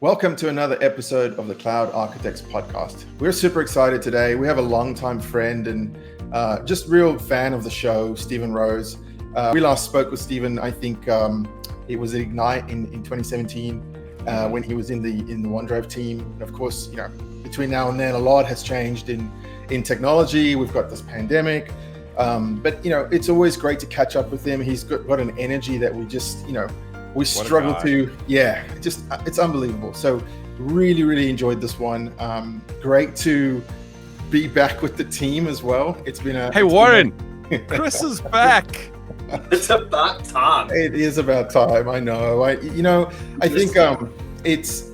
Welcome to another episode of the Cloud Architects podcast. We're super excited today. We have a longtime friend and just real fan of the show, Stephen Rose. We last spoke with Stephen, I think it was at Ignite in 2017 when he was in the OneDrive team. And of course, between now and then, a lot has changed in technology. We've got this pandemic, but it's always great to catch up with him. He's got an energy that we just, we struggle to, it's unbelievable. So really enjoyed this one. Great to be back with the team as well. It's been a... Hey, Warren, Chris is back. It's about time. It is about time. I know. I think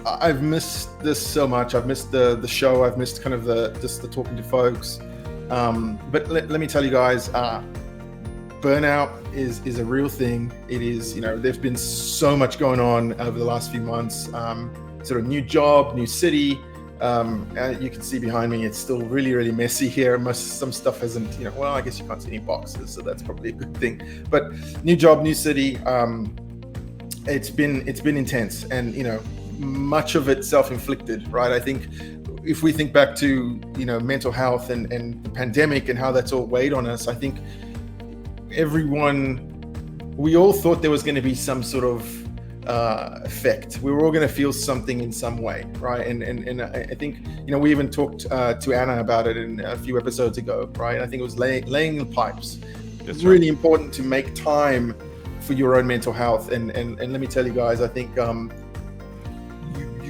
I've missed this so much. I've missed the show. I've missed kind of the talking to folks. But let me tell you guys, burnout is a real thing. It is, there's been so much going on over the last few months. Sort of new job, new city. You can see behind me, it's still really messy here. Some stuff hasn't, well, I guess you can't see any boxes, so that's probably a good thing. But new job, new city. It's been intense, and much of it self-inflicted, right? I think if we think back to mental health and the pandemic and how that's all weighed on us, I think we all thought there was going to be some sort of effect. We were all going to feel something in some way, right? And I think we even talked to Anna about it in a few episodes ago, right? I think it was laying the pipes. It's really important to make time for your own mental health. And let me tell you guys, I think you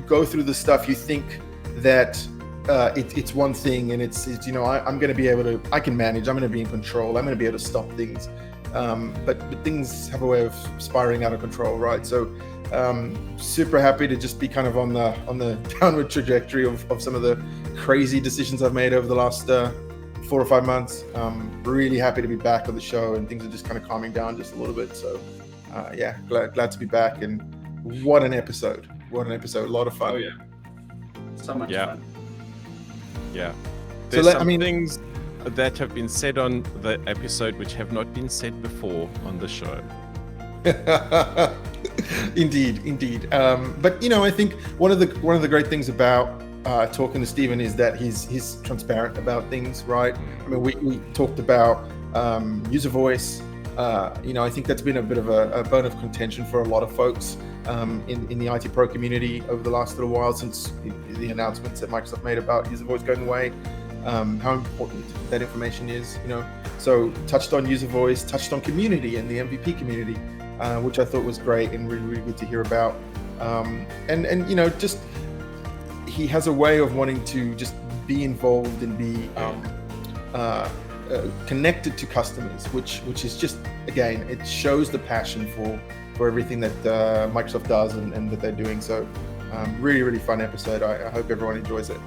go through the stuff, you think that it's one thing, and it's I'm going to be able to, I can manage, I'm going to be in control, I'm going to be able to stop things. But things have a way of spiraling out of control, right? So super happy to just be kind of on the downward trajectory of some of the crazy decisions I've made over the last 4 or 5 months. Really happy to be back on the show, and things are just kind of calming down just a little bit. So glad to be back, and what an episode, a lot of fun. Oh yeah, so much fun. Yeah, there's things that have been said on the episode which have not been said before on the show. Indeed. But I think one of the great things about talking to Stephen is that he's transparent about things, right? I mean, we talked about user voice. I think that's been a bit of a bone of contention for a lot of folks in the IT Pro community over the last little while, since the announcements that Microsoft made about user voice going away. How important that information is, So touched on user voice, touched on community and the MVP community, which I thought was great and really good to hear about. And just he has a way of wanting to just be involved and be connected to customers, which is just, again, it shows the passion for everything that Microsoft does and that they're doing. So really fun episode. I hope everyone enjoys it.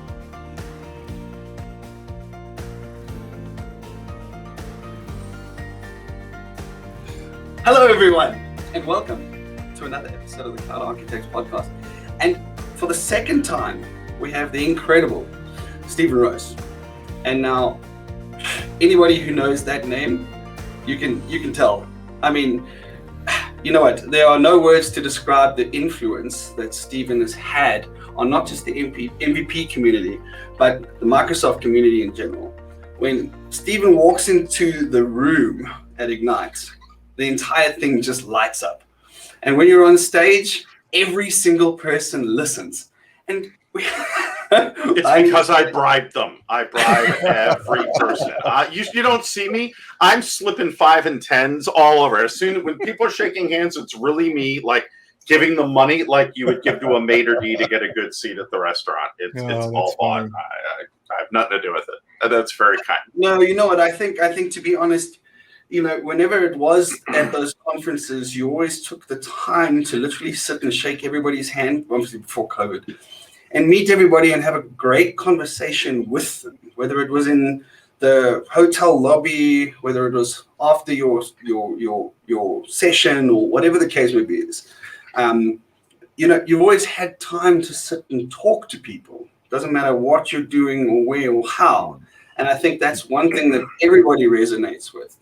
Hello, everyone, and welcome to another episode of the Cloud Architects podcast. And for the second time, we have the incredible Stephen Rose. And now, anybody who knows that name, you can tell. I mean, you know what? There are no words to describe the influence that Stephen has had on not just the MVP community, but the Microsoft community in general. When Stephen walks into the room at Ignite, the entire thing just lights up. And when you're on stage, every single person listens. And it's because I bribed them. I bribe every person. You don't see me. I'm slipping 5 and 10s all over. When people are shaking hands, it's really me, like giving them money like you would give to a maitre d' to get a good seat at the restaurant. It's all fun. I have nothing to do with it. That's very kind. No, you know what? I think to be honest, whenever it was at those conferences, you always took the time to literally sit and shake everybody's hand, obviously before COVID, and meet everybody and have a great conversation with them, whether it was in the hotel lobby, whether it was after your session, or whatever the case may be. You've always had time to sit and talk to people. Doesn't matter what you're doing or where or how. And I think that's one thing that everybody resonates with.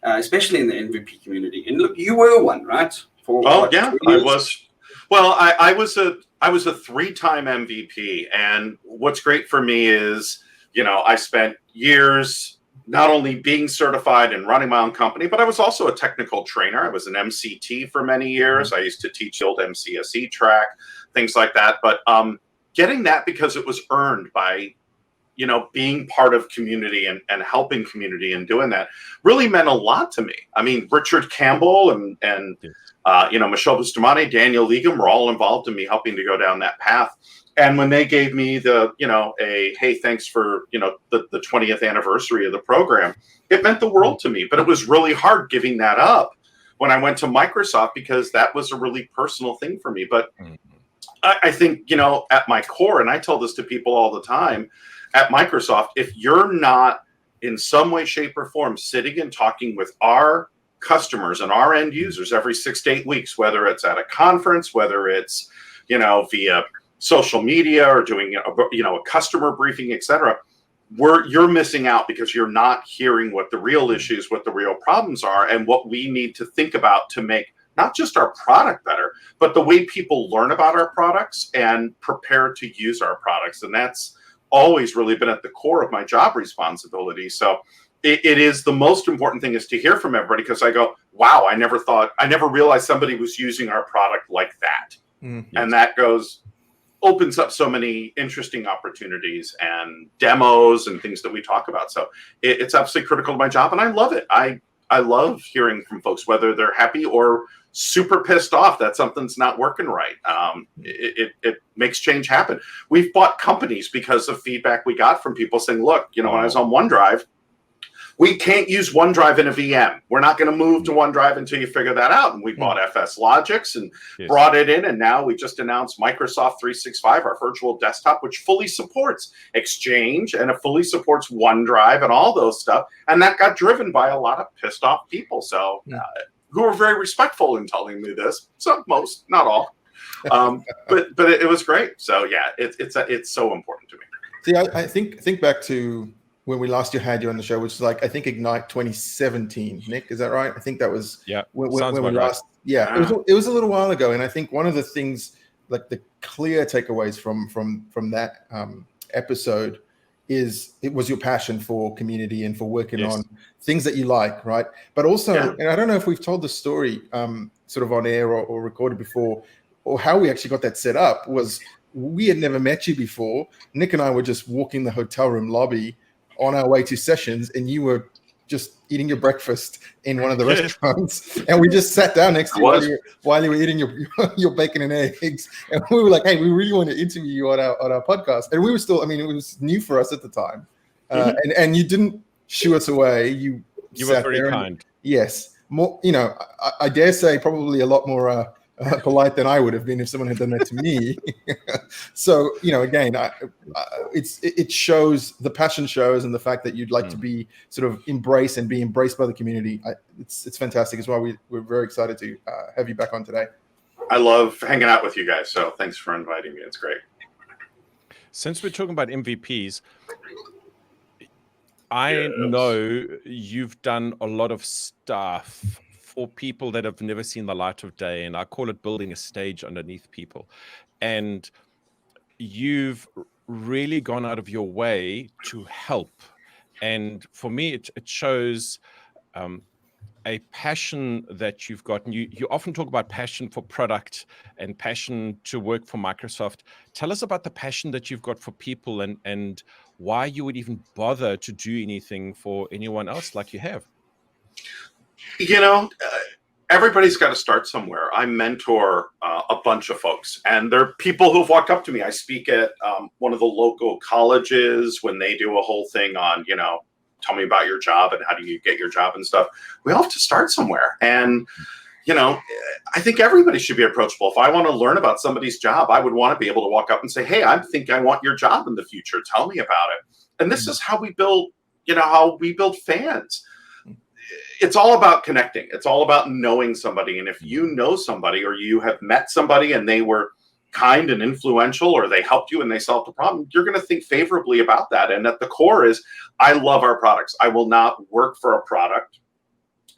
Especially in the MVP community. And look, you were one, right? I was. Well, I I was a 3-time MVP. And what's great for me is, I spent years not only being certified and running my own company, but I was also a technical trainer. I was an MCT for many years. I used to teach the old MCSE track, things like that. But getting that because it was earned by, being part of community and helping community and doing that really meant a lot to me. I mean, Richard Campbell and Michelle Bustamante, Daniel Legum were all involved in me helping to go down that path. And when they gave me the, hey, thanks for, the 20th anniversary of the program, it meant the world to me. But it was really hard giving that up when I went to Microsoft because that was a really personal thing for me. But I think, at my core, and I tell this to people all the time, at Microsoft, if you're not in some way, shape, or form sitting and talking with our customers and our end users every 6 to 8 weeks, whether it's at a conference, whether it's, via social media or doing, a customer briefing, etc., you're missing out because you're not hearing what the real issues, what the real problems are, and what we need to think about to make not just our product better, but the way people learn about our products and prepare to use our products. And that's always really been at the core of my job responsibility. So it is the most important thing is to hear from everybody, because I go, wow, I never realized somebody was using our product like that. Mm-hmm. And that opens up so many interesting opportunities and demos and things that we talk about. So it's absolutely critical to my job, and I love it. I love hearing from folks, whether they're happy or super pissed off that something's not working right. It makes change happen. We've bought companies because of feedback we got from people saying, look, when I was on OneDrive, we can't use OneDrive in a VM. We're not going to move to OneDrive until you figure that out. And we bought FS Logics and brought it in. And now we just announced Microsoft 365, our virtual desktop, which fully supports Exchange and it fully supports OneDrive and all those stuff. And that got driven by a lot of pissed off people. So who are very respectful in telling me this. Most, not all. But it was great. So yeah, it's so important to me. See, I think back to when we last had you on the show, which is I think Ignite 2017. Nick, is that right? I think that was when we last. Yeah, it was a little while ago, and I think one of the things, the clear takeaways from that episode is it was your passion for community and for working on things that you like, right? But also, and I don't know if we've told the story sort of on air or recorded before, or how we actually got that set up was we had never met you before. Nick and I were just walking the hotel room lobby on our way to sessions, and you were just eating your breakfast in one of the restaurants, and we just sat down next to you while you were eating your bacon and eggs, and we were like, hey, we really want to interview you on our podcast. And we were still, it was new for us at the time, and you didn't shoo us away. You were very kind. Yes, more, I dare say probably a lot more polite than I would have been if someone had done that to me. So, again, it shows, the passion shows, and the fact that you'd like to be sort of embraced and be embraced by the community. It's fantastic. It's why we're very excited to have you back on today. I love hanging out with you guys. So thanks for inviting me. It's great. Since we're talking about MVPs, I know you've done a lot of stuff for people that have never seen the light of day, and I call it building a stage underneath people. And you've really gone out of your way to help. And for me, it shows a passion that you've got. And you often talk about passion for product and passion to work for Microsoft. Tell us about the passion that you've got for people and why you would even bother to do anything for anyone else like you have. Everybody's got to start somewhere. I mentor a bunch of folks, and they're people who've walked up to me. I speak at one of the local colleges when they do a whole thing on, tell me about your job and how do you get your job and stuff. We all have to start somewhere. And, I think everybody should be approachable. If I want to learn about somebody's job, I would want to be able to walk up and say, hey, I think I want your job in the future. Tell me about it. And this is how we build, how we build fans. It's all about connecting. It's all about knowing somebody. And if you know somebody or you have met somebody and they were kind and influential, or they helped you and they solved a problem, you're going to think favorably about that. And at the core is, I love our products. I will not work for a product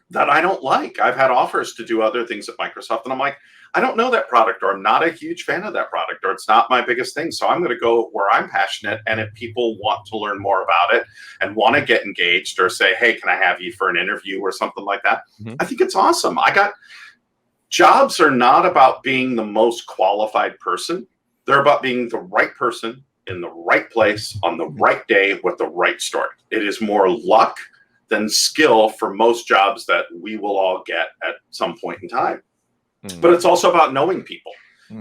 that I don't like. I've had offers to do other things at Microsoft, and I'm like, I don't know that product, or I'm not a huge fan of that product, or it's not my biggest thing. So I'm going to go where I'm passionate. And if people want to learn more about it and want to get engaged or say, hey, can I have you for an interview or something like that? I think it's awesome. Jobs are not about being the most qualified person. They're about being the right person in the right place on the right day with the right story. It is more luck than skill for most jobs that we will all get at some point in time. But it's also about knowing people.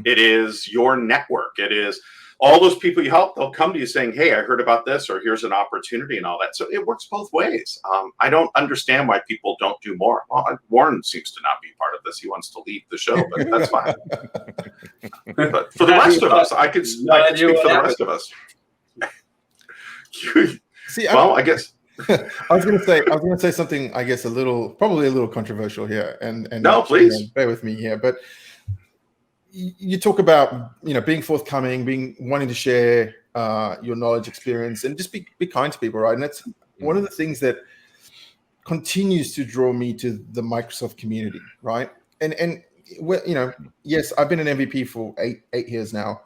It is your network. It is all those people you help. They'll come to you saying, hey, I heard about this, or here's an opportunity and all that. So it works both ways. I don't understand why people don't do more. Well, Warren seems to not be part of this. He wants to leave the show, but that's fine. But for the rest of us, I could speak for the rest of us. See, I guess. I was going to say something, I guess, probably a little controversial here, and no, please bear with me here. But you talk about being forthcoming, wanting to share your knowledge, experience, and just be kind to people, right? And that's one of the things that continues to draw me to the Microsoft community, right? And yes, I've been an MVP for eight years now.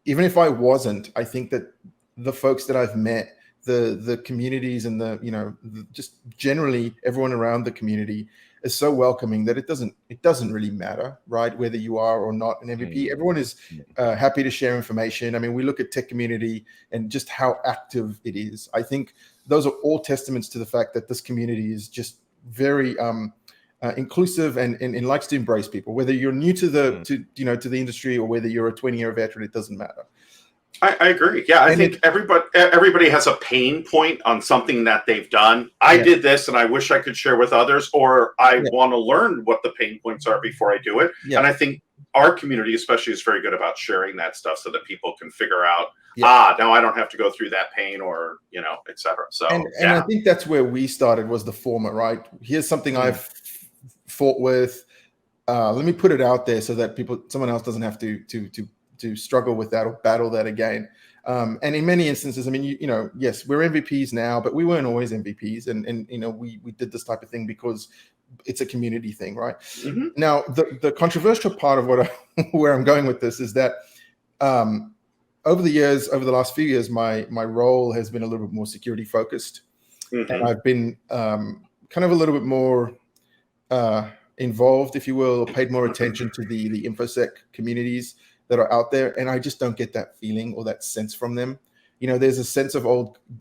Even if I wasn't, I think that the folks that I've met, the communities, and just generally everyone around the community is so welcoming that it doesn't really matter, right, whether you are or not an MVP. Everyone is happy to share information. I mean, we look at tech community and just how active it is. I think those are all testaments to the fact that this community is just very inclusive and likes to embrace people. Whether you're new to the industry or whether you're a 20-year veteran, it doesn't matter. I agree. Yeah, I think everybody has a pain point on something that they've done. I did this and I wish I could share with others, or I want to learn what the pain points are before I do it. Yeah. And I think our community especially is very good about sharing that stuff so that people can figure out, now I don't have to go through that pain, or, et cetera. So, and I think that's where we started, was the former, right? Here's something I've fought with. Let me put it out there so that someone else doesn't have to struggle with that or battle that again. And in many instances, I mean, yes, we're MVPs now, but we weren't always MVPs. And we did this type of thing because it's a community thing, right? Mm-hmm. Now, the controversial part of where I'm going with this is that over the last few years, my role has been a little bit more security focused. Mm-hmm. And I've been kind of a little bit more involved, if you will, or paid more attention to the InfoSec communities that are out there, and I just don't get that feeling or that sense from them. There's a sense of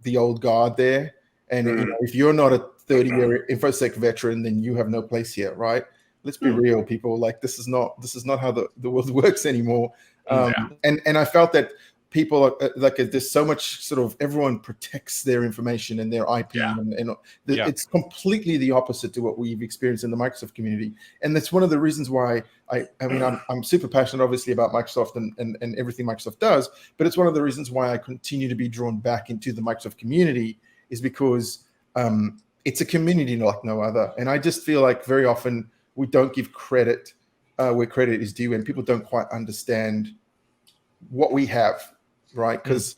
the old guard there, and if you're not a 30-year InfoSec veteran, then you have no place here, right? Let's be real, people. Like, this is not how the world works anymore. And I felt that people are like, there's so much sort of, everyone protects their information and their IP, and it's completely the opposite to what we've experienced in the Microsoft community. And that's one of the reasons why I'm super passionate, obviously, about Microsoft and everything Microsoft does, but it's one of the reasons why I continue to be drawn back into the Microsoft community, is because it's a community like no other. And I just feel like very often we don't give credit where credit is due, and people don't quite understand what we have. Right, because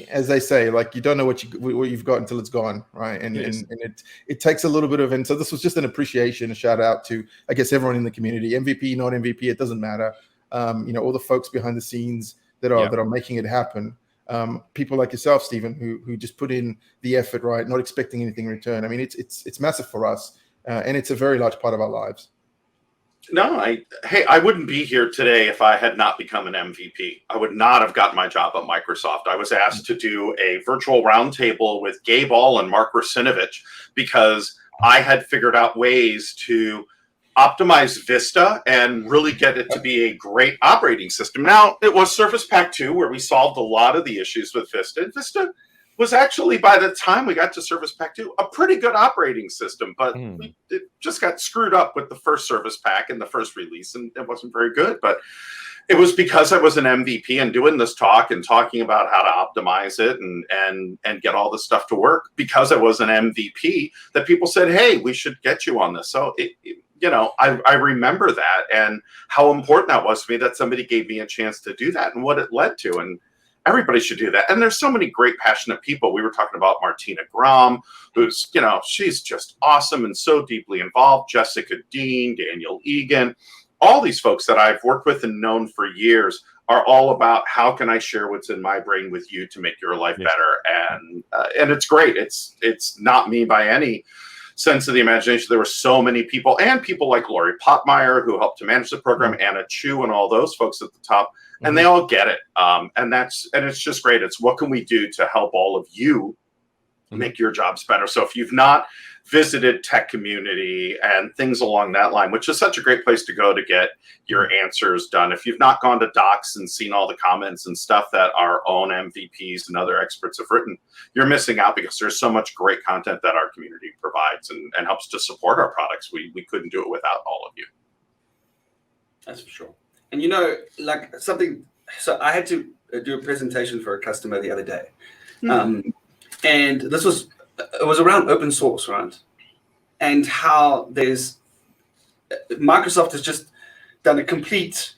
as they say, like, you don't know what you've got until it's gone, right? And it takes a little bit of, and so this was just an appreciation, a shout out to, I guess, everyone in the community, MVP, not MVP, it doesn't matter. All the folks behind the scenes that are making it happen. People like yourself, Stephen, who just put in the effort, right? Not expecting anything in return. I mean, it's massive for us, and it's a very large part of our lives. No, I wouldn't be here today if I had not become an MVP. I would not have gotten my job at Microsoft. I was asked to do a virtual roundtable with Gabe All and Mark Rusinovich because I had figured out ways to optimize Vista and really get it to be a great operating system. Now, it was Surface Pack 2 where we solved a lot of the issues with Vista. And Vista was actually, by the time we got to Surface Pack 2, a pretty good operating system, but it just got screwed up with the first Surface Pack and the first release, and it wasn't very good. But it was because I was an MVP and doing this talk and talking about how to optimize it and get all this stuff to work, because I was an MVP, that people said, hey, we should get you on this. So I remember that and how important that was to me, that somebody gave me a chance to do that and what it led to. And everybody should do that. And there's so many great, passionate people. We were talking about Martina Grom, who's, she's just awesome and so deeply involved. Jessica Dean, Daniel Egan, all these folks that I've worked with and known for years are all about how can I share what's in my brain with you to make your life better. And it's great. It's not me by any sense of the imagination. There were so many people, and people like Lori Pottmeyer, who helped to manage the program, Anna Chu, and all those folks at the top, and they all get it. And it's just great. It's what can we do to help all of you make your jobs better. So if you've not visited Tech Community and things along that line, which is such a great place to go to get your answers done. If you've not gone to Docs and seen all the comments and stuff that our own MVPs and other experts have written, you're missing out, because there's so much great content that our community provides and helps to support our products. We couldn't do it without all of you. That's for sure. And like something, so I had to do a presentation for a customer the other day. And it was around open source, right? And how Microsoft has just done a complete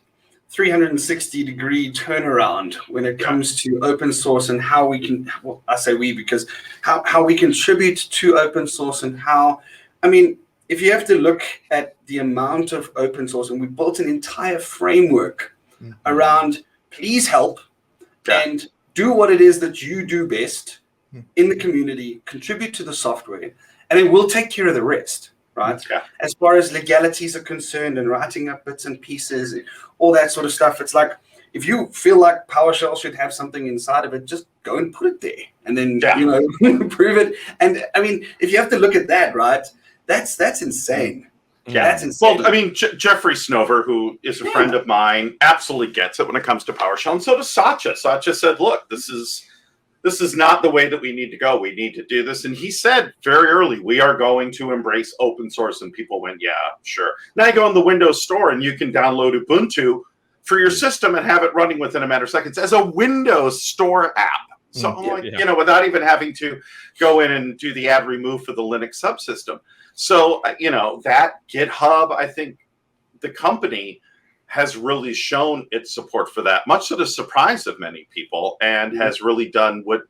360-degree turnaround when it comes to open source and how we can, well, I say we because how we contribute to open source and how, I mean, if you have to look at the amount of open source, and we built an entire framework around please help and do what it is that you do best in the community, contribute to the software, and then we'll take care of the rest, right? Yeah. As far as legalities are concerned and writing up bits and pieces, and all that sort of stuff, it's like, if you feel like PowerShell should have something inside of it, just go and put it there and then, prove it. And I mean, if you have to look at that, right, that's insane. Yeah, that's insane. Well, I mean, Jeffrey Snover, who is a friend of mine, absolutely gets it when it comes to PowerShell. And so does Satya. Satya said, look, this is not the way that we need to go. We need to do this. And he said very early, we are going to embrace open source. And people went, yeah, sure. Now you go in the Windows Store and you can download Ubuntu for your system and have it running within a matter of seconds as a Windows Store app. So, without even having to go in and do the add remove for the Linux subsystem. So, that GitHub, I think the company has really shown its support for that, much to the surprise of many people, and has really done what,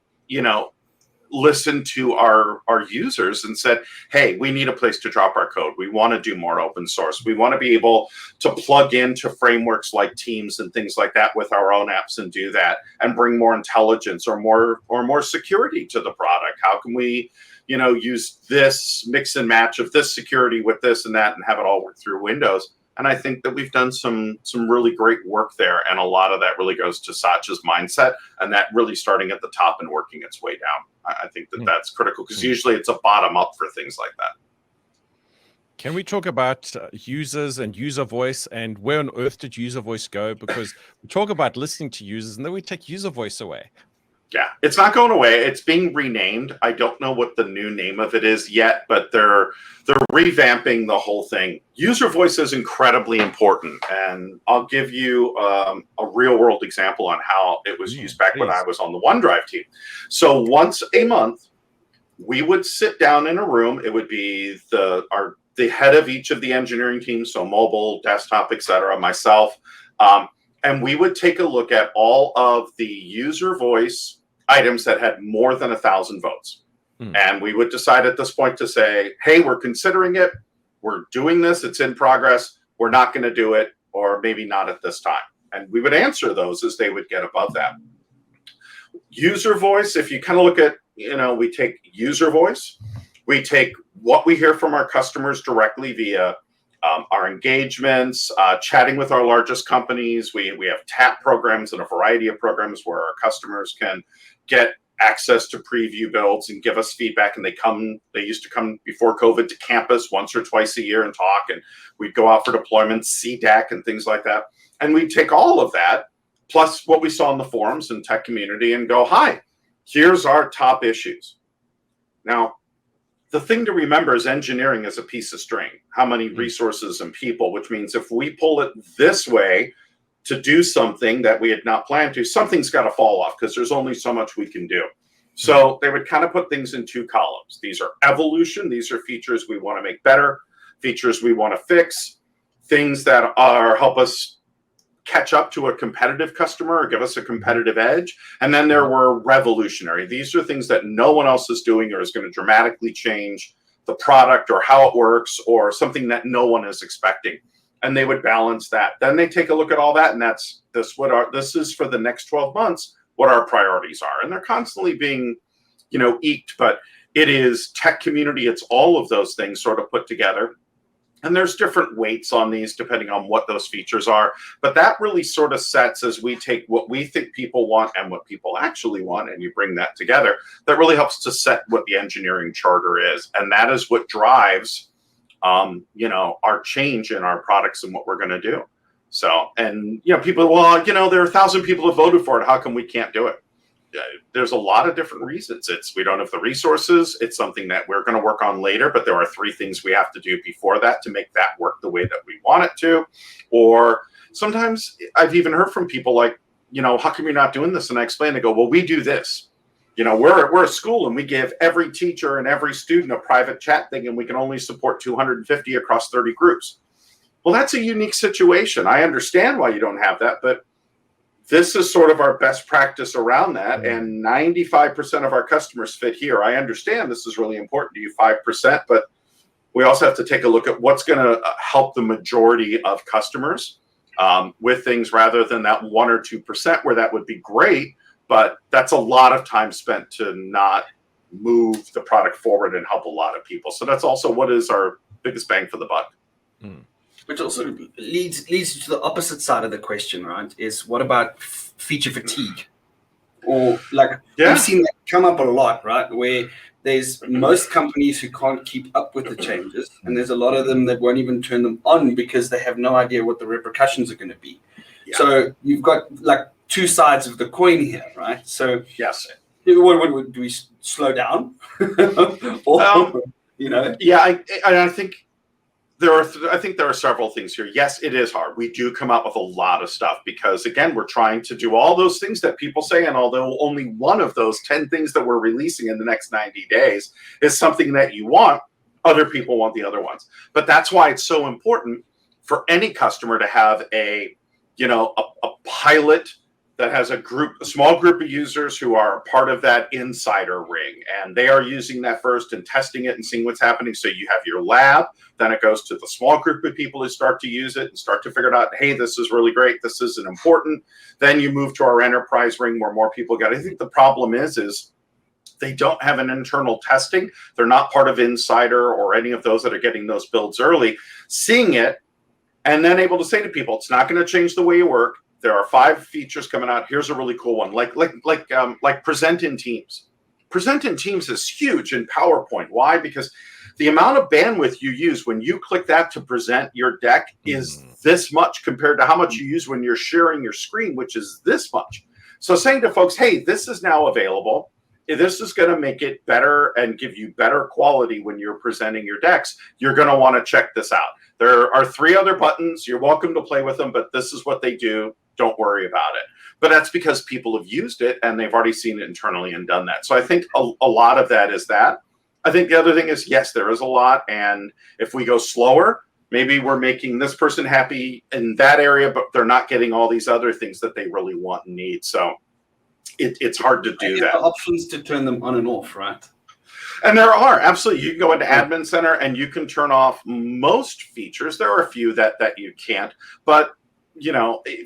listened to our users and said, hey, we need a place to drop our code. We want to do more open source. We want to be able to plug into frameworks like Teams and things like that with our own apps and do that and bring more intelligence or more security to the product. How can we, use this mix and match of this security with this and that and have it all work through Windows? And I think that we've done some really great work there. And a lot of that really goes to Satya's mindset and that really starting at the top and working its way down. I think that's critical, because usually it's a bottom up for things like that. Can we talk about users and user voice, and where on earth did user voice go? Because we talk about listening to users and then we take user voice away. Yeah, it's not going away. It's being renamed. I don't know what the new name of it is yet, but they're revamping the whole thing. User voice is incredibly important, and I'll give you a real world example on how it was used back when I was on the OneDrive team. So once a month, we would sit down in a room. It would be the head of each of the engineering teams, so mobile, desktop, etc., myself. And we would take a look at all of the user voice items that had more than 1,000 votes. And we would decide at this point to say, hey, we're considering it. We're doing this. It's in progress. We're not going to do it, or maybe not at this time. And we would answer those as they would get above that. User voice, if you kind of look at, we take user voice. We take what we hear from our customers directly via our engagements, chatting with our largest companies. We have TAP programs and a variety of programs where our customers can get access to preview builds and give us feedback. And they used to come before COVID to campus once or twice a year and talk, and we'd go out for deployments, CDAC and things like that. And we'd take all of that, plus what we saw in the forums and Tech Community, and go, hi, here's our top issues. Now, the thing to remember is engineering is a piece of string. How many resources and people, which means if we pull it this way to do something that we had not planned to, something's got to fall off, because there's only so much we can do. So they would kind of put things in two columns. These are evolution. These are features we want to make better, features we want to fix, things that help us catch up to a competitive customer or give us a competitive edge. And then there were revolutionary. These are things that no one else is doing or is going to dramatically change the product or how it works, or something that no one is expecting. and they would balance that. Then they take a look at all that, and this is for the next 12 months, what our priorities are. And they're constantly being, eked, but it is tech community. It's all of those things sort of put together. And there's different weights on these depending on what those features are. But that really sort of sets, as we take what we think people want and what people actually want, and you bring that together, that really helps to set what the engineering charter is. And that is what drives, our change in our products and what we're going to do. So, and, people, well, there are 1,000 people who voted for it. How come we can't do it? There's a lot of different reasons. We don't have the resources. It's something that we're going to work on later, but there are 3 things we have to do before that to make that work the way that we want it to. Or sometimes I've even heard from people like, how come you're not doing this? And I explain, they go, well, we do this. We're a school and we give every teacher and every student a private chat thing, and we can only support 250 across 30 groups. Well, that's a unique situation. I understand why you don't have that, but this is sort of our best practice around that, and 95% of our customers fit here. I understand this is really important to you, 5%, but we also have to take a look at what's going to help the majority of customers with things, rather than that 1 or 2% where that would be great, but that's a lot of time spent to not move the product forward and help a lot of people. So that's also what is our biggest bang for the buck. Which also leads to the opposite side of the question, right? Is what about feature fatigue? Or we've seen that come up a lot, right? Where there's most companies who can't keep up with the changes, and there's a lot of them that won't even turn them on because they have no idea what the repercussions are going to be. Yeah. So you've got 2 sides of the coin here, right? So yes, what do we slow down? Or, Yeah, I think. I think there are several things here. Yes, it is hard. We do come up with a lot of stuff because, again, we're trying to do all those things that people say. And although only one of those 10 things that we're releasing in the next 90 days is something that you want, other people want the other ones. But that's why it's so important for any customer to have a pilot that has a small group of users who are part of that insider ring, and they are using that first and testing it and seeing what's happening. So you have your lab, then it goes to the small group of people who start to use it and start to figure it out. Hey, this is really great. This isn't important. Then you move to our enterprise ring where more people get it. I think the problem is they don't have an internal testing. They're not part of Insider or any of those that are getting those builds early, seeing it, and then able to say to people, it's not going to change the way you work. There are 5 features coming out. Here's a really cool one, like Present in Teams. Present in Teams is huge in PowerPoint. Why? Because the amount of bandwidth you use when you click that to present your deck is this much compared to how much you use when you're sharing your screen, which is this much. So saying to folks, hey, this is now available. This is going to make it better and give you better quality when you're presenting your decks. You're going to want to check this out. There are 3 other buttons. You're welcome to play with them, but this is what they do. Don't worry about it. But that's because people have used it and they've already seen it internally and done that. So I think a lot of that is that. I think the other thing is, yes, there is a lot. And if we go slower, maybe we're making this person happy in that area, but they're not getting all these other things that they really want and need. So it's hard to do that. Options to turn them on and off, right? And there are, absolutely. You can go into Admin Center and you can turn off most features. There are a few that you can't. But,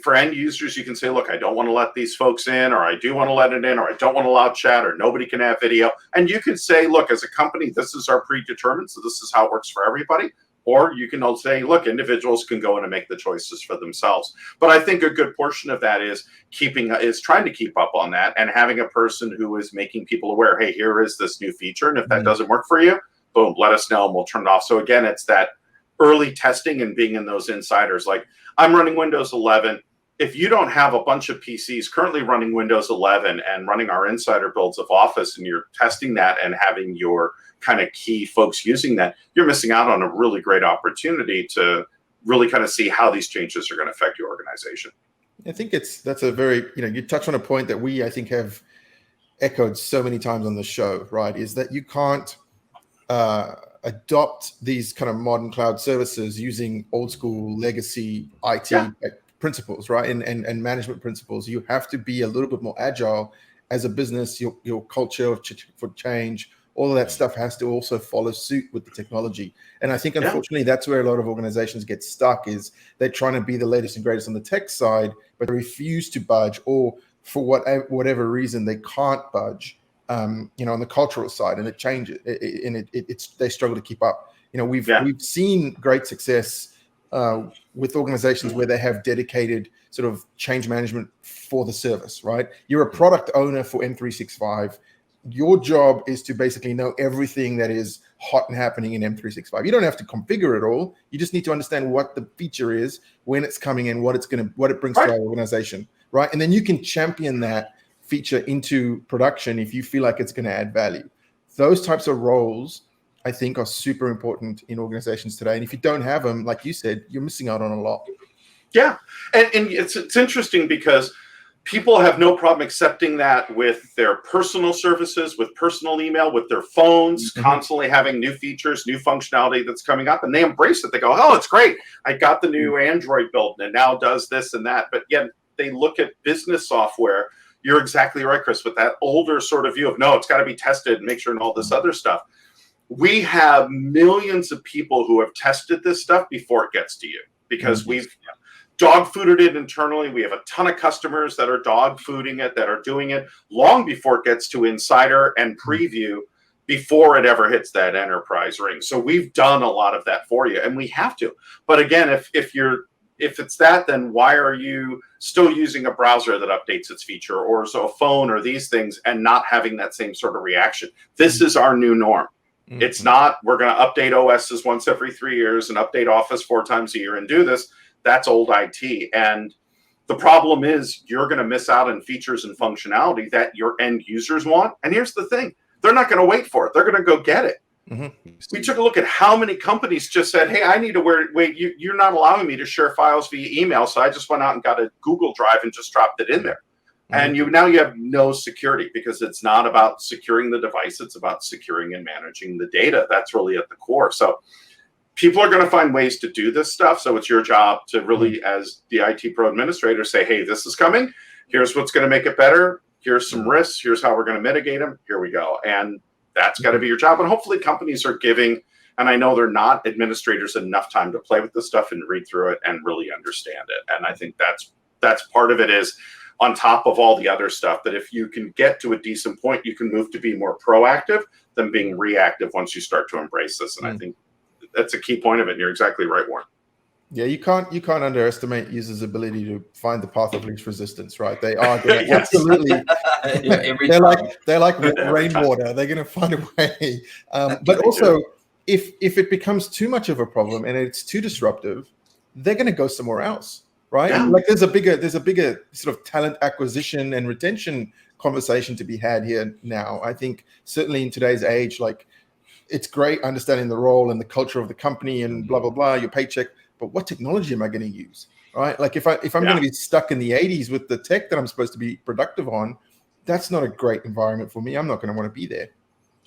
for end users, you can say, look, I don't want to let these folks in, or I do want to let it in, or I don't want to allow chat, or nobody can have video. And you can say, look, as a company, this is our predetermined, so this is how it works for everybody. Or you can also say, look, individuals can go in and make the choices for themselves. But I think a good portion of that is trying to keep up on that and having a person who is making people aware, hey, here is this new feature. And if that doesn't work for you, boom, let us know and we'll turn it off. So again, it's that early testing and being in those insiders. Like, I'm running Windows 11. If you don't have a bunch of PCs currently running Windows 11 and running our insider builds of Office, and you're testing that and having your kind of key folks using that, you're missing out on a really great opportunity to really kind of see how these changes are going to affect your organization. I think that's a very, you touch on a point that we, I think, have echoed so many times on the show, right? Is that you can't adopt these kind of modern cloud services using old school legacy IT principles, right? And management principles. You have to be a little bit more agile as a business. Your culture for change, all of that stuff has to also follow suit with the technology. And I think, unfortunately, that's where a lot of organizations get stuck, is they're trying to be the latest and greatest on the tech side, but they refuse to budge, or for whatever reason, they can't budge, on the cultural side, and it changes, they struggle to keep up. We've seen great success with organizations where they have dedicated sort of change management for the service, right? You're a product owner for M365. Your job is to basically know everything that is hot and happening in M365. You don't have to configure it all. You just need to understand what the feature is, when it's coming in, what it brings to our organization, right? And then you can champion that feature into production if you feel like it's going to add value. Those types of roles, I think, are super important in organizations today. And if you don't have them, like you said, you're missing out on a lot. Yeah. And it's interesting because people have no problem accepting that with their personal services, with personal email, with their phones, constantly having new features, new functionality that's coming up, and they embrace it. They go, oh, it's great. I got the new Android built and it now does this and that. But yet they look at business software. You're exactly right, Chris, with that older sort of view of, no, it's got to be tested and make sure and all this other stuff. We have millions of people who have tested this stuff before it gets to you, because we've dog fooded it internally. We have a ton of customers that are dog fooding it, that are doing it long before it gets to Insider and Preview, before it ever hits that enterprise ring. So we've done a lot of that for you, and we have to. But again, if it's that, then why are you still using a browser that updates its feature, or so a phone, or these things, and not having that same sort of reaction? This is our new norm. It's not, we're going to update OSs once every 3 years and update Office 4 times a year and do this. That's old IT. And the problem is, you're going to miss out on features and functionality that your end users want. And here's the thing, they're not going to wait for it. They're going to go get it. We took a look at how many companies just said, hey, I need to wait, you're not allowing me to share files via email. So I just went out and got a Google Drive and just dropped it in there. And now you have no security, because it's not about securing the device. It's about securing and managing the data. That's really at the core. So people are going to find ways to do this stuff. So it's your job to really, as the IT pro administrator, say, hey, this is coming. Here's what's going to make it better. Here's some risks. Here's how we're going to mitigate them. Here we go. And that's got to be your job. And hopefully companies are giving, and I know they're not, administrators enough time to play with this stuff and read through it and really understand it. And I think that's part of it, is on top of all the other stuff, that if you can get to a decent point, you can move to be more proactive than being reactive once you start to embrace this. And I think that's a key point of it. And you're exactly right, Warren. Yeah, you can't underestimate users' ability to find the path of least resistance, right? They are going to absolutely. They're like rainwater. They're going to find a way. But also, if it becomes too much of a problem and it's too disruptive, they're going to go somewhere else, right? Yeah. Like there's a bigger sort of talent acquisition and retention conversation to be had here now. I think certainly in today's age, like, it's great understanding the role and the culture of the company and blah blah blah, your paycheck. But what technology am I going to use, right? Like if I'm going to be stuck in the 80s with the tech that I'm supposed to be productive on, that's not a great environment for me. I'm not going to want to be there.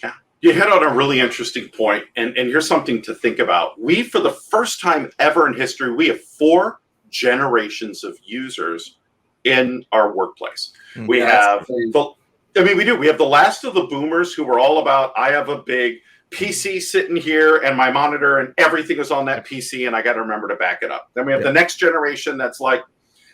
Yeah, you hit on a really interesting point, and here's something to think about. We, for the first time ever in history, we have 4 generations of users in our workplace. We have we do. We have the last of the boomers who were all about, I have a big PC sitting here and my monitor and everything is on that PC and I got to remember to back it up. Then we have the next generation that's like,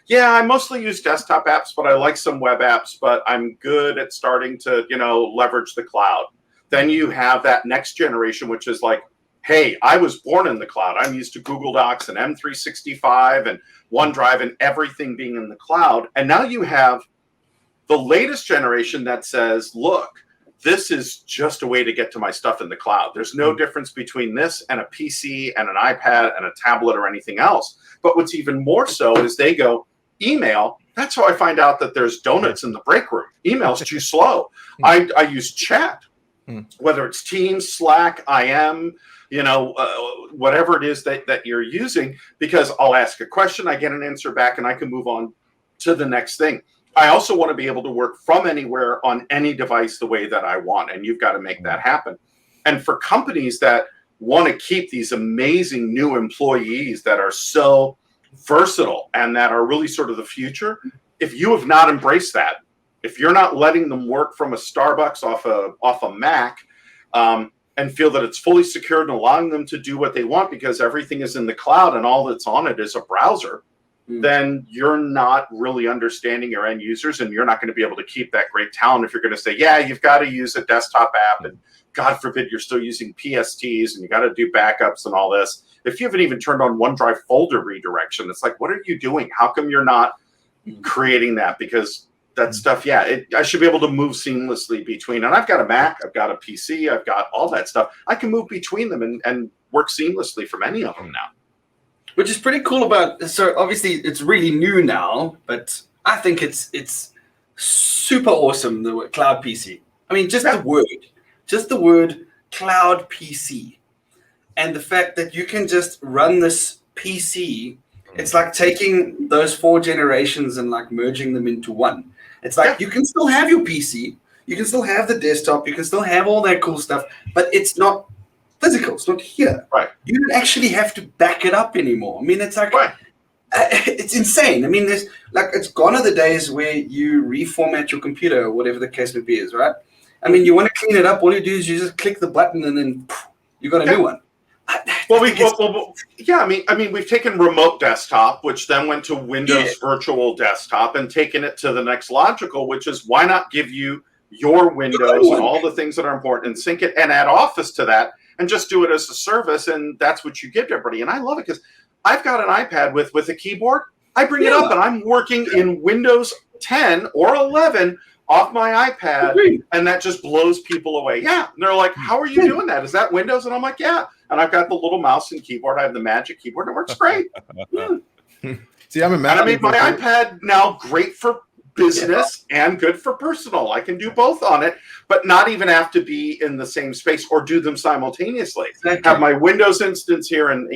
yeah, I mostly use desktop apps, but I like some web apps, but I'm good at starting to, leverage the cloud. Then you have that next generation, which is like, hey, I was born in the cloud. I'm used to Google Docs and M365 and OneDrive and everything being in the cloud. And now you have the latest generation that says, look, this is just a way to get to my stuff in the cloud. There's no difference between this and a PC and an iPad and a tablet or anything else. But what's even more so is they go, email, that's how I find out that there's donuts in the break room. Email's too slow. I use chat, whether it's Teams, Slack, IM, whatever it is that you're using, because I'll ask a question, I get an answer back, and I can move on to the next thing. I also want to be able to work from anywhere on any device the way that I want, and you've got to make that happen. And for companies that want to keep these amazing new employees that are so versatile and that are really sort of the future, if you have not embraced that, if you're not letting them work from a Starbucks off a Mac, and feel that it's fully secured and allowing them to do what they want because everything is in the cloud and all that's on it is a browser, then you're not really understanding your end users, and you're not going to be able to keep that great talent if you're going to say, yeah, you've got to use a desktop app, and God forbid you're still using PSTs and you got to do backups and all this. If you haven't even turned on OneDrive folder redirection, it's like, what are you doing? How come you're not creating that? Because that stuff, I should be able to move seamlessly between. And I've got a Mac, I've got a PC, I've got all that stuff. I can move between them and work seamlessly from any of them now. Which is pretty cool about, so obviously it's really new now, but I think it's super awesome, the word cloud PC. I mean, just the word cloud PC, and the fact that you can just run this PC, it's like taking those 4 generations and like merging them into one. It's like you can still have your PC, you can still have the desktop, you can still have all that cool stuff, but it's not physical, it's not here. Right. You don't actually have to back it up anymore. I mean, it's like, it's insane. I mean, there's like, it's gone are the days where you reformat your computer or whatever the case may be, is right? I mean, you want to clean it up, all you do is you just click the button and then you got a new one. I mean, we've taken remote desktop, which then went to Windows Virtual Desktop, and taken it to the next logical, which is why not give you your Windows and all the things that are important and sync it and add Office to that and just do it as a service, and that's what you give to everybody. And I love it because I've got an iPad with a keyboard. I bring it up and I'm working in Windows 10 or 11 off my iPad, and that just blows people away. Yeah. And they're like, how are you doing that? Is that Windows? And I'm like, yeah. And I've got the little mouse and keyboard. I have the Magic Keyboard. And it works great. See, I'm a Mac. And I made my iPad now great for business and good for personal. I can do both on it, but not even have to be in the same space or do them simultaneously. Exactly. Have my Windows instance here, and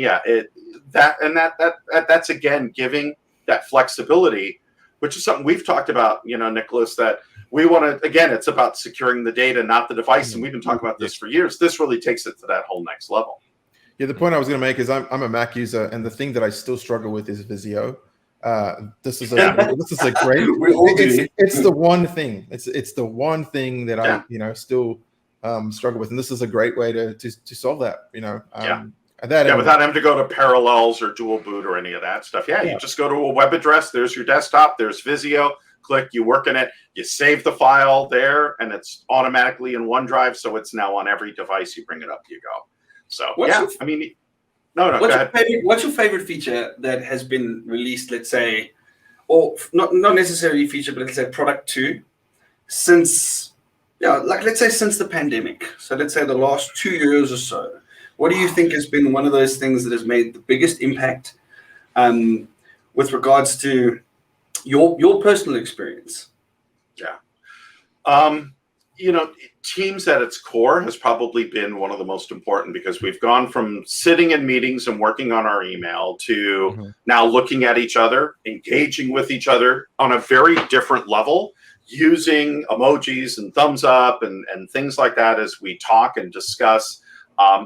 that's again giving that flexibility, which is something we've talked about, Nicholas, that we want to, again, it's about securing the data, not the device. And we've been talking about this for years. This really takes it to that whole next level. Yeah, the point I was going to make is I'm a Mac user, and the thing that I still struggle with is Visio. This is a great. It's the one thing. It's the one thing that I still struggle with, and this is a great way to solve that. Without having to go to Parallels or Dual Boot or any of that stuff. You just go to a web address. There's your desktop. There's Visio. Click. You work in it. You save the file there, and it's automatically in OneDrive. So it's now on every device. You bring it up. You go. So go ahead. What's your favorite feature that has been released? Let's say, or not necessarily feature, but let's say product 2, since let's say since the pandemic. So let's say the last 2 years or so. What do you think has been one of those things that has made the biggest impact with regards to your personal experience? Teams at its core has probably been one of the most important, because we've gone from sitting in meetings and working on our email to now looking at each other, engaging with each other on a very different level, using emojis and thumbs up and things like that as we talk and discuss,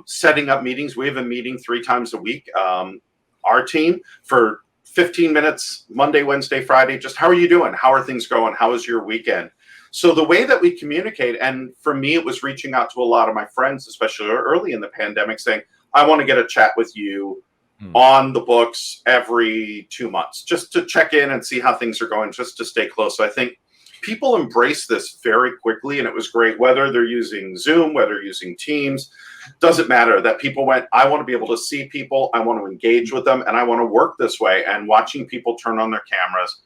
setting up meetings. We have a meeting 3 times a week, our team, for 15 minutes, Monday, Wednesday, Friday. Just how are you doing? How are things going? How was your weekend? So the way that we communicate, and for me, it was reaching out to a lot of my friends, especially early in the pandemic, saying, I want to get a chat with you on the books every 2 months, just to check in and see how things are going, just to stay close. So I think people embrace this very quickly, and it was great, whether they're using Zoom, whether they're using Teams, doesn't matter, that people went, I want to be able to see people, I want to engage with them, and I want to work this way. And watching people turn on their cameras,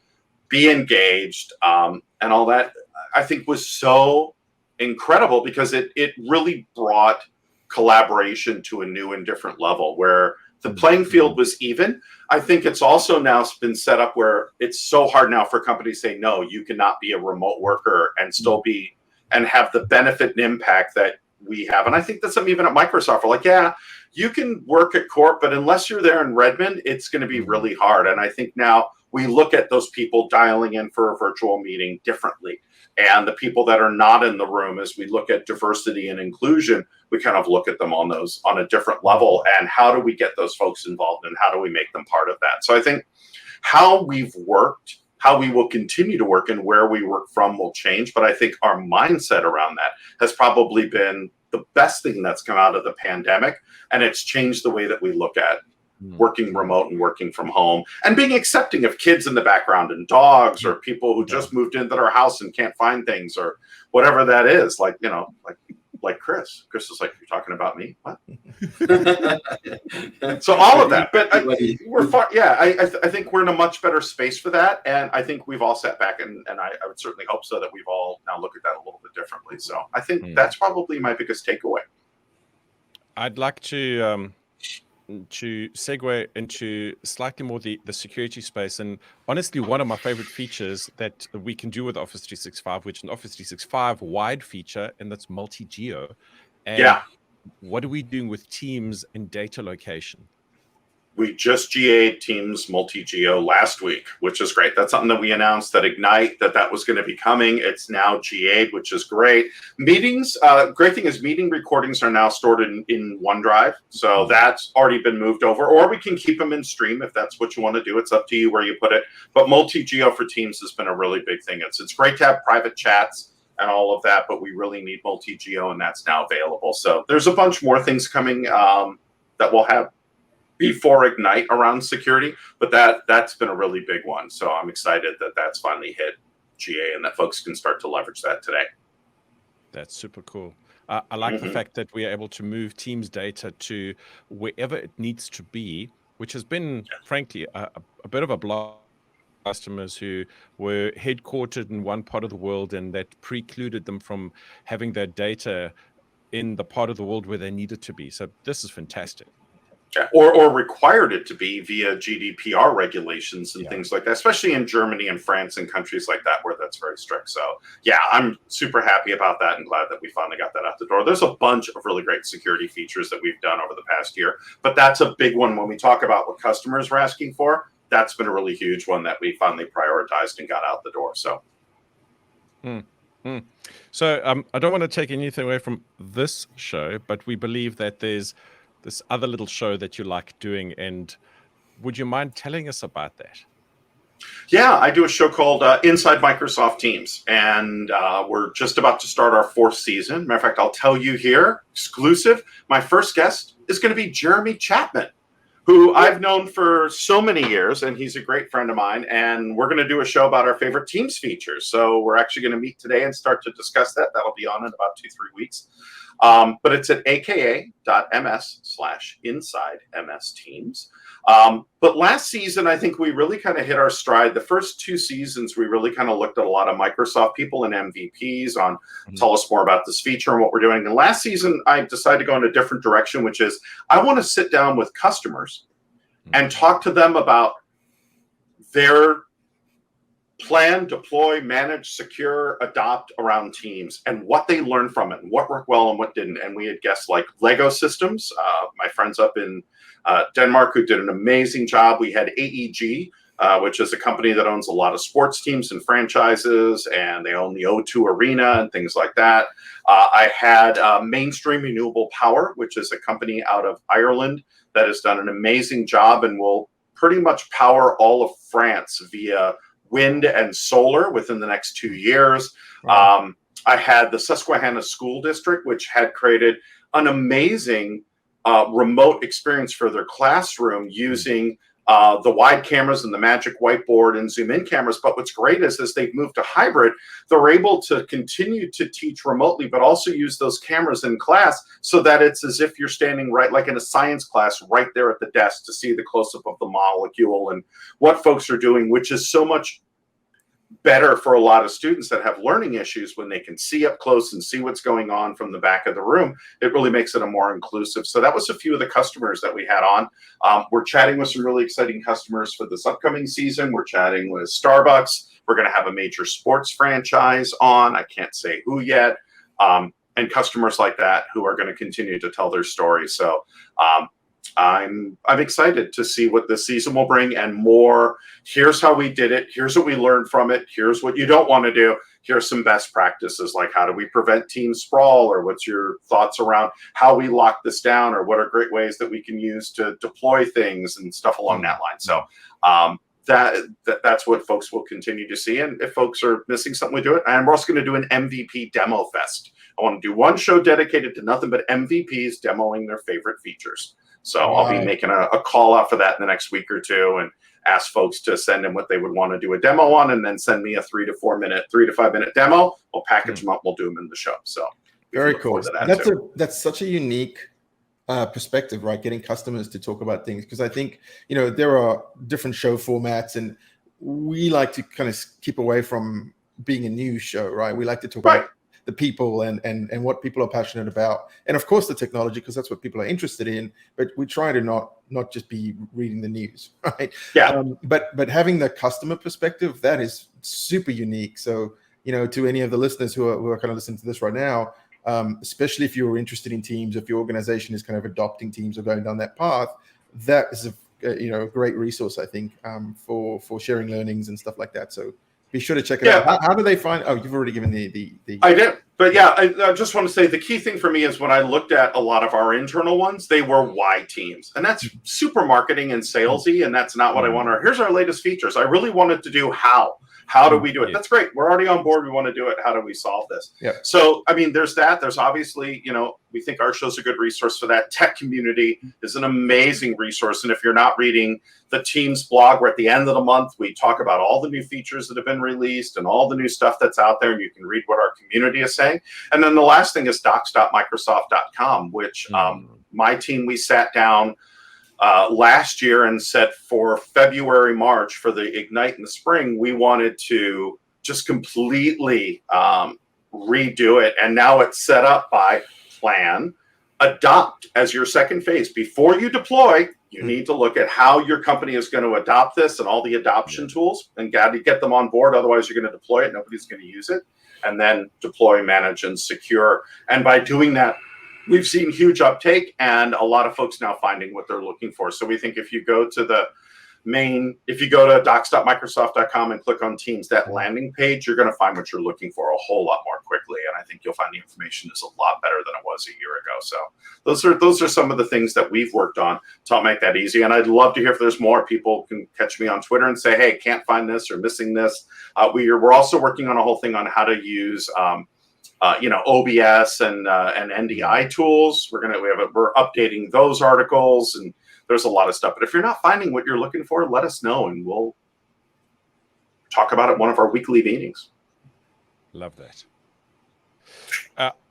be engaged, and all that, I think was so incredible, because it really brought collaboration to a new and different level where the playing field was even. I think it's also now been set up where it's so hard now for companies to say, no, you cannot be a remote worker and still be and have the benefit and impact that we have. And I think that's something even at Microsoft, we're like, you can work at Corp, but unless you're there in Redmond, it's going to be really hard. And I think now we look at those people dialing in for a virtual meeting differently. And the people that are not in the room, as we look at diversity and inclusion, we kind of look at them on a different level. And how do we get those folks involved, and how do we make them part of that? So I think how we've worked, how we will continue to work, and where we work from will change. But I think our mindset around that has probably been the best thing that's come out of the pandemic, and it's changed the way that we look at working remote and working from home, and being accepting of kids in the background and dogs or people who just moved into their house and can't find things or whatever that is. Like, like Chris. Chris is like, "You're talking about me? What?" So all of that, but we're far. Yeah, I think we're in a much better space for that, and I think we've all sat back and I would certainly hope so that we've all now looked at that a little bit differently. So I think that's probably my biggest takeaway. I'd like to segue into slightly more the security space. And honestly, one of my favorite features that we can do with Office 365, which is an Office 365 wide feature, and that's multi-geo. And what are we doing with Teams and data location? We just GA'd Teams multi-geo last week, which is great. That's something that we announced at Ignite that was going to be coming. It's now GA'd, which is great. Meetings, great thing is meeting recordings are now stored in OneDrive. So that's already been moved over, or we can keep them in Stream if that's what you want to do. It's up to you where you put it. But multi-geo for Teams has been a really big thing. It's great to have private chats and all of that, but we really need multi-geo, and that's now available. So there's a bunch more things coming that we'll have before Ignite around security, but that's been a really big one. So I'm excited that that's finally hit GA and that folks can start to leverage that today. That's super cool. I like the fact that we are able to move Teams data to wherever it needs to be, which has been, frankly, a bit of a block. Customers who were headquartered in one part of the world, and that precluded them from having their data in the part of the world where they needed to be. So this is fantastic. Or required it to be via GDPR regulations and things like that, especially in Germany and France and countries like that where that's very strict. So yeah, I'm super happy about that and glad that we finally got that out the door. There's a bunch of really great security features that we've done over the past year, but that's a big one when we talk about what customers are asking for. That's been a really huge one that we finally prioritized and got out the door. So. So I don't want to take anything away from this show, but we believe that there's this other little show that you like doing, and would you mind telling us about that? Yeah, I do a show called Inside Microsoft Teams, and we're just about to start our 4th season. Matter of fact, I'll tell you here, exclusive, my first guest is going to be Jeremy Chapman, who I've known for so many years, and he's a great friend of mine, and we're going to do a show about our favorite Teams features. So we're actually going to meet today and start to discuss that. That'll be on in about 2-3 weeks. But it's at aka.ms/InsideMSTeams. But last season, I think we really kind of hit our stride. The first 2 seasons, we really kind of looked at a lot of Microsoft people and MVPs on tell us more about this feature and what we're doing. And last season, I decided to go in a different direction, which is I want to sit down with customers and talk to them about their plan, deploy, manage, secure, adopt around Teams and what they learned from it and what worked well and what didn't. And we had guests like Lego Systems, my friends up in Denmark who did an amazing job. We had AEG, which is a company that owns a lot of sports teams and franchises, and they own the O2 Arena and things like that. I had Mainstream Renewable Power, which is a company out of Ireland that has done an amazing job and will pretty much power all of France via wind and solar within the next 2 years. Wow. I had the Susquehanna School District, which had created an amazing remote experience for their classroom using the wide cameras and the Magic Whiteboard and zoom in cameras. But what's great is as they've moved to hybrid, they're able to continue to teach remotely, but also use those cameras in class so that it's as if you're standing right, like in a science class, right there at the desk to see the close-up of the molecule and what folks are doing, which is so much better for a lot of students that have learning issues when they can see up close and see what's going on from the back of the room. It really makes it a more inclusive. So that was a few of the customers that we had on. We're chatting with some really exciting customers for this upcoming season. We're chatting with Starbucks. We're going to have a major sports franchise on. I can't say who yet. And customers like that who are going to continue to tell their story. So I'm excited to see what this season will bring and more. Here's how we did it. Here's what we learned from it. Here's what you don't want to do. Here's some best practices, like how do we prevent team sprawl, or what's your thoughts around how we lock this down, or what are great ways that we can use to deploy things and stuff along that line. So that's what folks will continue to see. And if folks are missing something, we do it. And we're also going to do an MVP demo fest I want to do one show dedicated to nothing but MVPs demoing their favorite features. So I'll be making a call out for that in the next week or two, and ask folks to send in what they would want to do a demo on, and then send me a 3 to 5 minute demo. We'll package them up. We'll do them in the show. So very cool. That's such a unique perspective, right? Getting customers to talk about things, because I think, you know, there are different show formats, and we like to kind of keep away from being a news show, right? We like to talk about the people and what people are passionate about, and of course the technology, because that's what people are interested in. But we try to not just be reading the news, right? Yeah. But having the customer perspective, that is super unique. So, you know, to any of the listeners who are kind of listening to this right now, especially if you're interested in Teams, if your organization is kind of adopting Teams or going down that path, that is a great resource, I think, for sharing learnings and stuff like that. So be sure to check it out. How do they find? Oh, you've already given the. I did, but yeah, I just want to say the key thing for me is when I looked at a lot of our internal ones, they were why Teams, and that's super marketing and salesy, and that's not what I want. Here's our latest features. I really wanted to do how. How do we do it? That's great. We're already on board. We want to do it. How do we solve this? Yeah. So, I mean, there's that. There's obviously, you know, we think our show's a good resource for that. Tech Community is an amazing resource. And if you're not reading the Teams blog, where at the end of the month, we talk about all the new features that have been released and all the new stuff that's out there. And you can read what our community is saying. And then the last thing is docs.microsoft.com, which my team, we sat down last year and said for February, March for the Ignite in the spring, we wanted to just completely redo it. And now it's set up by plan, adopt as your second phase. Before you deploy, you need to look at how your company is going to adopt this and all the adoption tools, and got to get them on board. Otherwise, you're going to deploy it. Nobody's going to use it. And then deploy, manage, and secure. And by doing that, we've seen huge uptake, and a lot of folks now finding what they're looking for. So we think if you go to docs.microsoft.com and click on Teams, that landing page, you're going to find what you're looking for a whole lot more quickly. And I think you'll find the information is a lot better than it was a year ago. So those are some of the things that we've worked on to help make that easy. And I'd love to hear if there's more. People can catch me on Twitter and say, hey, can't find this or missing this. We're also working on a whole thing on how to use OBS and NDI tools. We're updating those articles, and there's a lot of stuff. But if you're not finding what you're looking for, let us know, and we'll talk about it at one of our weekly meetings. Love that.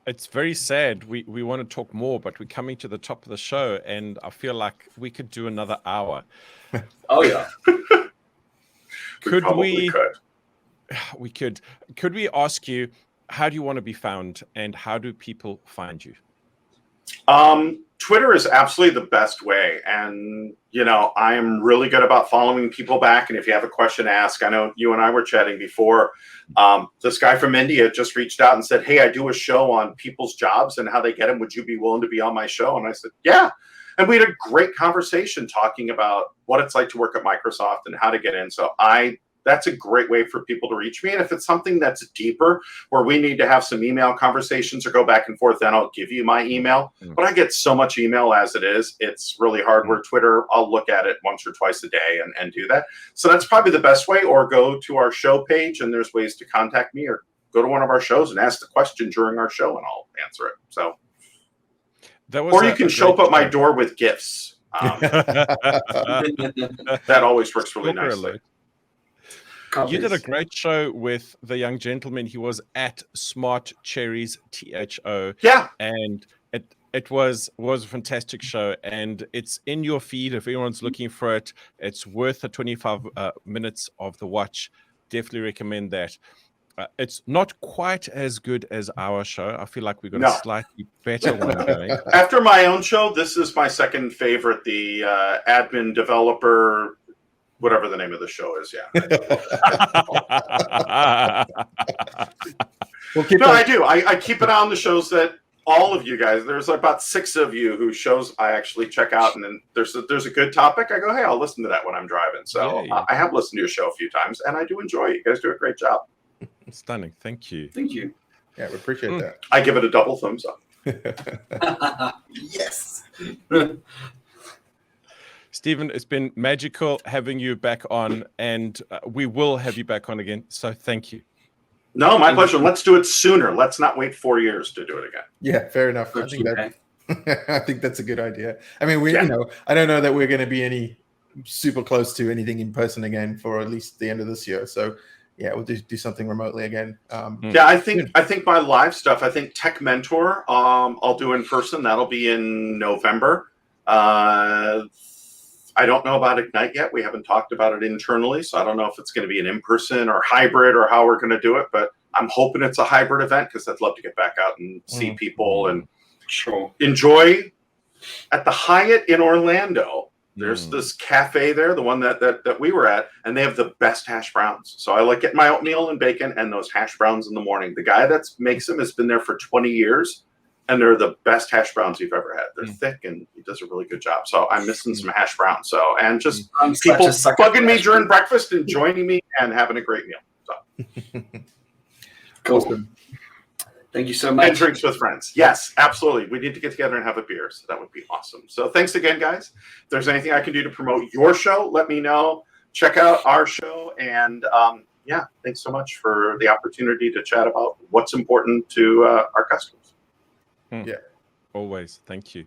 It's very sad. We want to talk more, but we're coming to the top of the show, and I feel like we could do another hour. Oh yeah. Could we ask you, how do you want to be found, and how do people find you? Twitter is absolutely the best way. And, you know, I am really good about following people back. And if you have a question, ask. I know you and I were chatting before. This guy from India just reached out and said, hey, I do a show on people's jobs and how they get them. Would you be willing to be on my show? And I said, yeah. And we had a great conversation talking about what it's like to work at Microsoft and how to get in. So that's a great way for people to reach me. And if it's something that's deeper, where we need to have some email conversations or go back and forth, then I'll give you my email. But I get so much email as it is. It's really hard. Where Twitter, I'll look at it once or twice a day and do that. So that's probably the best way. Or go to our show page, and there's ways to contact me, or go to one of our shows and ask the question during our show, and I'll answer it. So, or you can show up at my door with gifts. That always works really nicely. You did a great show with the young gentleman. He was at Smart Cherries THO. Yeah. And it was a fantastic show, and it's in your feed. If anyone's looking for it, it's worth the 25 minutes of the watch. Definitely recommend that. It's not quite as good as our show. I feel like we've got a slightly better one going. After my own show, this is my second favorite, the admin developer, whatever the name of the show is, yeah. I do. I keep an eye on the shows that all of you guys, there's about 6 of you whose shows I actually check out, and then there's a good topic. I go, hey, I'll listen to that when I'm driving. So I have listened to your show a few times, and I do enjoy it. You guys do a great job. Stunning. Thank you. Thank you. Yeah, we appreciate that. I give it a double thumbs up. Yes. Stephen, it's been magical having you back on, and we will have you back on again. So thank you. No, my pleasure. Let's do it sooner. Let's not wait 4 years to do it again. Yeah, fair enough. I think I think that's a good idea. I mean, I don't know that we're going to be any super close to anything in person again for at least the end of this year. So yeah, we'll do something remotely again. Yeah, I think my live stuff, I think Tech Mentor, I'll do in person. That'll be in November. I don't know about Ignite yet. We haven't talked about it internally, so I don't know if it's going to be an in-person or hybrid or how we're going to do it, but I'm hoping it's a hybrid event because I'd love to get back out and see people and enjoy. At the Hyatt in Orlando, there's this cafe there, the one that we were at, and they have the best hash browns. So I like getting my oatmeal and bacon and those hash browns in the morning. The guy that makes them has been there for 20 years. And they're the best hash browns you've ever had. They're thick, and he does a really good job. So I'm missing some hash browns. So, and just people bugging me during breakfast and joining me and having a great meal. So. Cool. Thank you so much. And drinks with friends. Yes, absolutely. We need to get together and have a beer. So that would be awesome. So thanks again, guys. If there's anything I can do to promote your show, let me know. Check out our show. And yeah, thanks so much for the opportunity to chat about what's important to our customers. Yeah. Always. Thank you.